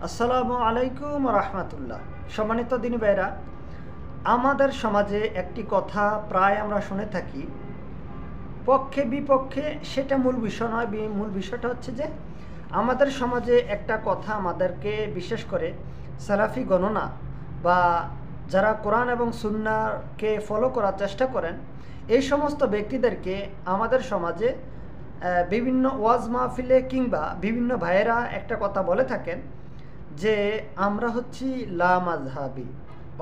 আসসালামু আলাইকুম রহমতুল্লাহ। সম্মানিত দিনী ভাইরা, আমাদের সমাজে একটি কথা প্রায় আমরা শুনে থাকি, পক্ষে বিপক্ষে, সেটা মূল বিষয় নয়। মূল বিষয়টা হচ্ছে যে আমাদের সমাজে একটা কথা আমাদেরকে, বিশেষ করে সালাফি গণনা বা যারা কোরআন এবং সুন্নাহকে ফলো করার চেষ্টা করেন, এই সমস্ত ব্যক্তিদেরকে আমাদের সমাজে বিভিন্ন ওয়াজ মাহফিলে কিংবা বিভিন্ন ভাইয়েরা একটা কথা বলে থাকেন যে আমরা হচ্ছি লা মাযহাবি,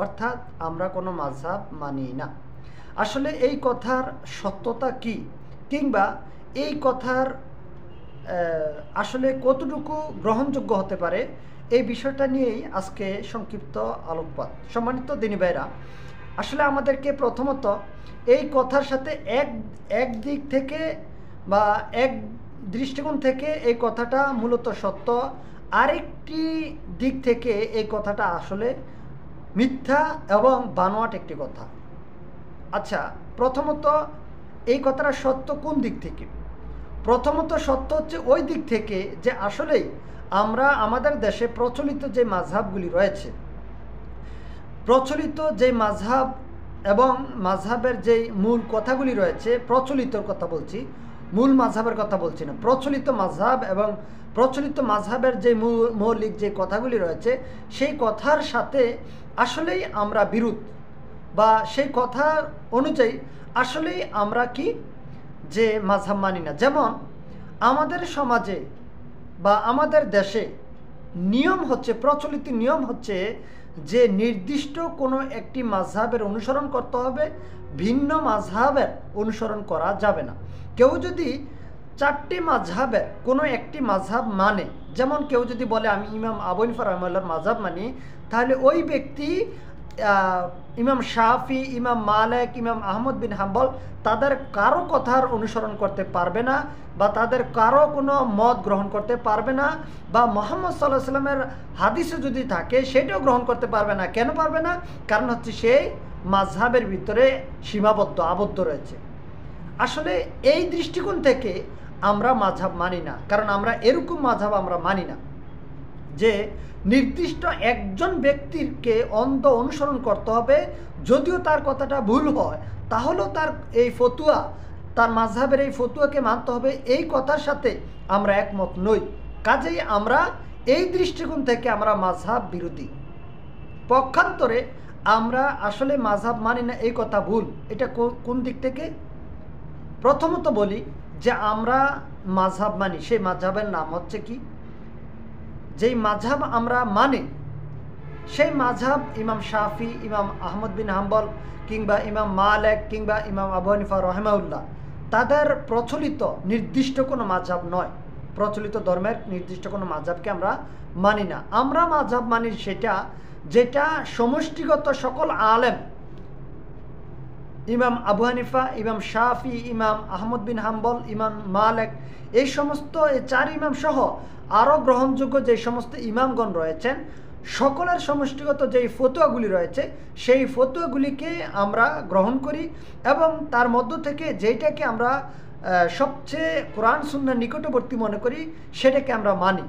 অর্থাৎ আমরা কোনো মাযহাব মানি না। আসলে এই কথার সত্যতা কি, কিংবা এই কথার আসলে কতটুকু গ্রহণযোগ্য হতে পারে, এই বিষয়টা নিয়েই আজকে সংক্ষিপ্ত আলোকপাত। সম্মানিত দিনী ভাইরা, আসলে আমাদেরকে প্রথমত এই কথার সাথে এক দিক থেকে বা এক দৃষ্টিকোণ থেকে এই কথাটা মূলত সত্য, আরেকটি দিক থেকে এই কথাটা আসলে মিথ্যা এবং বানোয়াট একটি কথা। আচ্ছা, প্রথমত এই কথাটা সত্য কোন দিক থেকে? প্রথমত সত্য হচ্ছে ওই দিক থেকে যে আসলেই আমরা আমাদের দেশে প্রচলিত যে মাযহাবগুলি রয়েছে, প্রচলিত যে মাযহাব এবং মাযহাবের যেই মূল কথাগুলি রয়েছে, প্রচলিতর কথা বলছি, মূল মাযহাবের কথা বলছি না। প্রচলিত মাযহাব এবং প্রচলিত মাযহাবের যে মৌলিক যে কথাগুলি রয়েছে, সেই কথার সাথে আসলেই আমরা বিরোধ, বা সেই কথা অনুযায়ী আসলেই আমরা কি যে মাযহাব মানি না। যেমন আমাদের সমাজে বা আমাদের দেশে নিয়ম হচ্ছে, প্রচলিত নিয়ম হচ্ছে যে নির্দিষ্ট কোনো একটি মাযহাবের অনুসরণ করতে হবে, ভিন্ন মাযহাবের অনুসরণ করা যাবে না। কেউ যদি চারটি মাযহাবের কোনো একটি মাযহাব মানে, যেমন কেউ যদি বলে আমি ইমাম আবু হানিফা রাহিমাহুল্লাহর মাযহাব মানি, তাহলে ওই ব্যক্তি ইমাম শাফি, ইমাম মালিক, ইমাম আহমদ বিন হাম্বল, তাদের কারো কথার অনুসরণ করতে পারবে না, বা তাদের কারো কোনো মত গ্রহণ করতে পারবে না, বা মুহাম্মদ সাল্লাল্লাহু আলাইহি সাল্লামের হাদিসে যদি থাকে সেটাও গ্রহণ করতে পারবে না। কেন পারবে না? কারণ হচ্ছে সেই মাযহাবের ভিতরে সীমাবদ্ধ, আবদ্ধ রয়েছে। আসলে এই দৃষ্টিকোণ থেকে আমরা মাযহাব মানি না, কারণ আমরা এরকম মাযহাব আমরা মানি না যে নির্দিষ্ট একজন ব্যক্তিকে অন্ধ অনুসরণ করতে হবে, যদিও তার কথাটা ভুল হয় তাহলেও তার এই ফতুয়া, তার মাযহাবের এই ফতুয়াকে মানতে হবে, এই কথার সাথে আমরা একমত নই। কাজেই আমরা এই দৃষ্টিকোণ থেকে আমরা মাযহাব বিরোধী। পক্ষান্তরে আমরা আসলে মাযহাব মানি না এই কথা ভুল। এটা কোন দিক থেকে? প্রথমত বলি যে আমরা মাযহাব মানি, সেই মাযহাবের নাম হচ্ছে কি? যেই মাযহাব আমরা মানি সেই মাযহাব ইমাম শাফি, ইমাম আহমদ বিন হাম্বল, কিংবা ইমাম মালিক, কিংবা ইমাম আবু হানিফা রাহিমাহুল্লাহ, তাদের প্রচলিত নির্দিষ্ট কোনো মাযহাব নয়। প্রচলিত ধর্মের নির্দিষ্ট কোনো মাযহাবকে আমরা মানি না। আমরা মাযহাব মানি সেটা যেটা সমষ্টিগত সকল আলেম, ইমাম আবু হানিফা, ইমাম শাফি, ইমাম আহমদ বিন হাম্বল, ইমাম মালিক, এই সমস্ত চার ইমাম সহ আরও গ্রহণযোগ্য যে সমস্ত ইমামগণ রয়েছেন, সকলের সমষ্টিগত যেই ফতুয়াগুলি রয়েছে সেই ফতুয়াগুলিকে আমরা গ্রহণ করি, এবং তার মধ্য থেকে যেটাকে আমরা সবচেয়ে কোরআন সুন্নাহর নিকটবর্তী মনে করি সেটাকে আমরা মানি।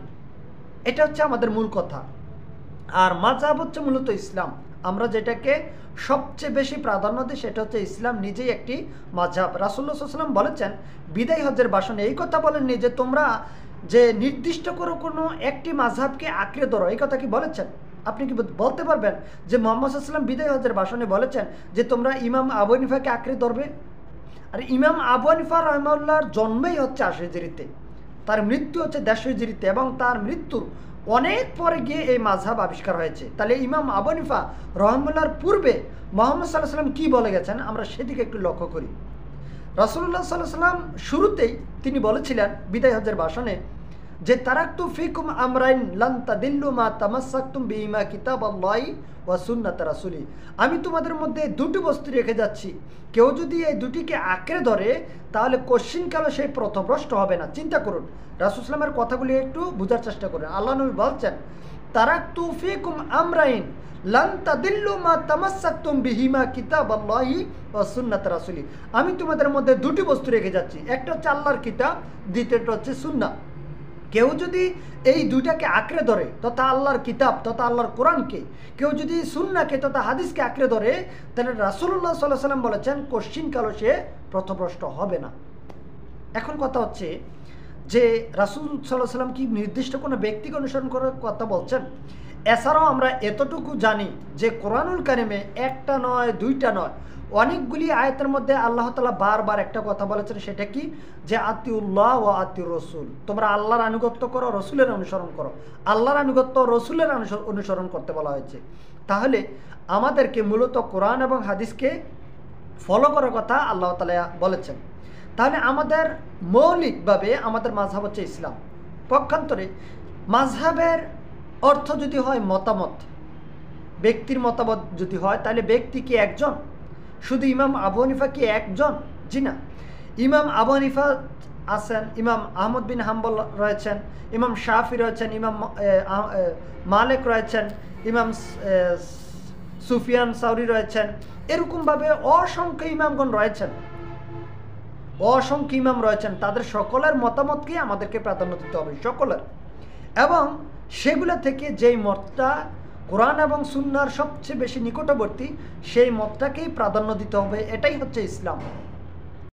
এটা হচ্ছে আমাদের মূল কথা। আর মাযহাব হচ্ছে মূলত ইসলাম। আমরা যেটাকে সবচেয়ে বেশি প্রাধান্য দিই সেটা হচ্ছে ইসলাম নিজেই একটি মাযহাব। রাসূলুল্লাহ সাল্লাল্লাহু আলাইহি ওয়াসাল্লাম বলেছেন বিদায় হজ্জের ভাষণে, এই কথা বলেননি যে তোমরা যে নির্দিষ্ট করে কোনো একটি মাযহাবকে আঁকড়ে ধরো, এই কথা কি বলেছেন? আপনি কি বলতে পারবেন যে মুহাম্মদ সাল্লাল্লাহু আলাইহি ওয়াসাল্লাম বিদায় হজ্জের ভাষণে বলেছেন যে তোমরা ইমাম আবু হানিফাকে আঁকড়ে ধরবে? আর ইমাম আবু হানিফা রাহিমাহুল্লাহর জন্মই হচ্ছে ৮০ হিজরিতে, তার মৃত্যু হচ্ছে ১৫০ হিজরিতে, এবং তার মৃত্যুর অনেক পরে গিয়ে এই মাযহাব আবিষ্কার হয়েছে। তাহলে ইমাম আবু হানিফা রাহিমাহুল্লাহর পূর্বে মুহাম্মদ সাল্লাল্লাহু আলাইহি ওয়াসাল্লাম কী বলে গেছেন আমরা সেদিকে একটু লক্ষ্য করি। রাসূলুল্লাহ সাল্লাল্লাহু আলাইহি ওয়াসাল্লাম শুরুতেই তিনি বলেছিলেন বিদায় হজ্জের ভাষণে যে তারাকতু ফিকুম আমরাইন লান তাদিল্লু মা তামাসসাকতুম বিহিমা কিতাবাল্লাহি ওয়া সুন্নাত রাসূলি, আমি তোমাদের মধ্যে দুটি বস্তু রেখে যাচ্ছি, কেউ যদি এই দুটিকে আঁকড়ে ধরে তাহলে কশ্চিনকালে সেই পথভ্রষ্ট হবে না। চিন্তা করুন, রাসূল সাল্লামের কথাগুলি একটু বোঝার চেষ্টা করুন। আল্লাহ নবী বলছেন তারাকতু ফিকুম আমরাইন লান তাদিল্লু মা তামাসসাকতুম বিহিমা কিতাবাল্লাহি ওয়া সুন্নাত রাসূলি, আমি তোমাদের মধ্যে দুটি বস্তু রেখে যাচ্ছি, একটা হচ্ছে আল্লাহর কিতাব, দ্বিতীয়টা হচ্ছে সুন্নাহ। কেউ যদি এই দুইটাকে আঁকড়ে ধরে, তথা আল্লাহর কিতাব তথা আল্লাহর কোরআনকে, কেউ যদি সুন্নাহকে তথা হাদিসকে আঁকড়ে ধরে, তাহলে রাসূলুল্লাহ সাল্লাল্লাহু আলাইহি ওয়াসাল্লাম বলেছেন কোশ্চিনকালও সে পথভ্রষ্ট হবে না। এখন কথা হচ্ছে যে রাসূল সাল্লাল্লাহু আলাইহি ওয়াসাল্লাম কি নির্দিষ্ট কোনো ব্যক্তিকে অনুসরণ করার কথা বলছেন? এছাড়াও আমরা এতটুকু জানি যে কোরআনুল কারিমে একটা নয়, দুইটা নয়, অনেকগুলি আয়াতের মধ্যে আল্লাহ তাআলা বারবার একটা কথা বলেছেন, সেটা কি? যে আতিউল্লাহ ওয়া আতিউর রাসূল, তোমরা আল্লাহর আনুগত্য করো, রসুলের অনুসরণ করো। আল্লাহর আনুগত্য, রসুলের অনুসরণ করতে বলা হয়েছে। তাহলে আমাদেরকে মূলত কোরআন এবং হাদিসকে ফলো করার কথা আল্লাহ তাআলা বলেছেন। তাহলে আমাদের মৌলিকভাবে আমাদের মাযহাব হচ্ছে ইসলাম। পক্ষান্তরে মাযহাবের অর্থ যদি হয় মতামত, ব্যক্তির মতামত যদি হয়, তাহলে ব্যক্তি কি একজন? শুধু ইমাম আবু হানিফা কি একজন? জি না। ইমাম আবু হানিফা আছেন, ইমাম আহমদ বিন হাম্বল রয়েছেন, ইমাম শাফি রয়েছেন, ইমাম মালিক রয়েছেন, ইমাম সুফিয়ান সাউরি রয়েছেন, এরকমভাবে অসংখ্য ইমামগণ রয়েছেন, অসংখ্য ইমাম রয়েছেন। তাদের সকলের মতামতকে আমাদেরকে প্রাধান্য দিতে হবে, সকলের। এবং সেগুলো থেকে যেই মতটা কোরআন এবং সুন্নাহর সবচেয়ে বেশি নিকটবর্তী, সেই মতটাকেই প্রাধান্য দিতে হবে। এটাই হচ্ছে ইসলাম।